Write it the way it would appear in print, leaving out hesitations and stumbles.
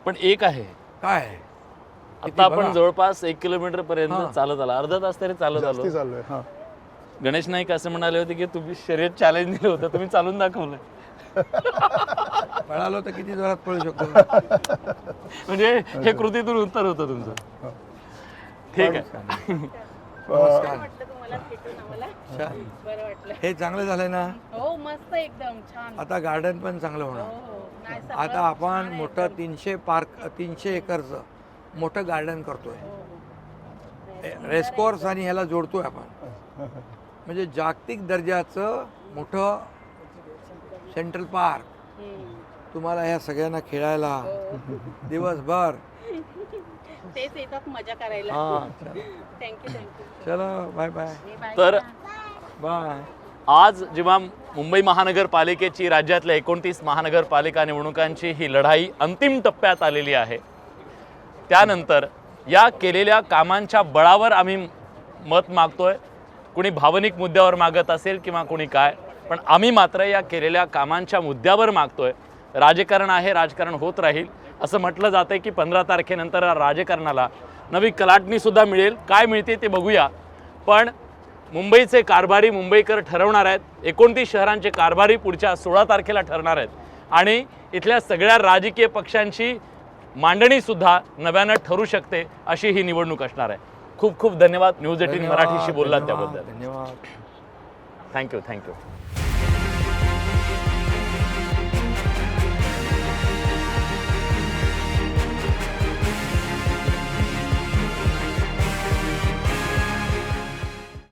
पण एक आहे, काय आता आपण जवळपास 1 किलोमीटर पर्यंत चालत आला, अर्धा तास तरी चालत आलो. चाललोय. हां गणेश नाईक असं म्हणाले होते की तुम्ही शर्यत चॅलेंज दिलं होतं, तुम्ही चालून दाखवलं. पळालो तर किती जोरात पळू शकतो. म्हणजे हे कृतीतून उत्तर होतं तुमचं. ठीक आहे. नमस्कार. वाटलं तुम्हाला भेटून आम्हाला? छान. बरं वाटलं. हे चांगलं झालंय ना. हो मस्त एकदम छान. आता गार्डन पण चांगलं हो होणार. हो नाही सगळं आता आपण छान आहे मोठं एकदम. 300 एकरचं मोठं गार्डन करतोय. हो, हो. रेसकोर्स आणि ह्याला जोडतोय आपण. म्हणजे जागतिक दर्जाचं मोठं सेंट्रल पार्क हम्म. तुम्हाला ह्या सगळ्यांना खेळायला दिवसभर. तेच येतात मजा करायला. हां थँक्यू थँक्यू. चलो बाय बाय तर बाय. आज जेव्हा मुंबई महानगरपालिकेची राज्यातल्या 29 महानगरपालिका निवडणुकांची ही लढाई अंतिम टप्प्यात आलेली आहे, त्यानंतर या केलेल्या कामांच्या बळावर आम्ही मत मागतोय. कुणी भावनिक मुद्द्यावर मागत असेल किंवा कुणी काय, पण आम्ही मात्र या केलेल्या कामांच्या मुद्द्यावर मागतोय. राजकारण आहे, राजकारण होत राहील. असं म्हटलं जातं आहे की 15 तारखेनंतर राजकारणाला नवी कलाटणीसुद्धा मिळेल. काय मिळते ते बघूया. पण मुंबईचे कारभारी मुंबईकर ठरवणार आहेत. 29 शहरांचे कारभारी पुढच्या 16 तारखेला ठरणार आहेत आणि इथल्या सगळ्या राजकीय पक्षांची मांडणीसुद्धा नव्यानं ठरू शकते अशी ही निवडणूक असणार आहे. खूप खूप धन्यवाद. न्यूज 18 मराठीशी बोललात त्याबद्दल. धन्यवाद. थँक्यू.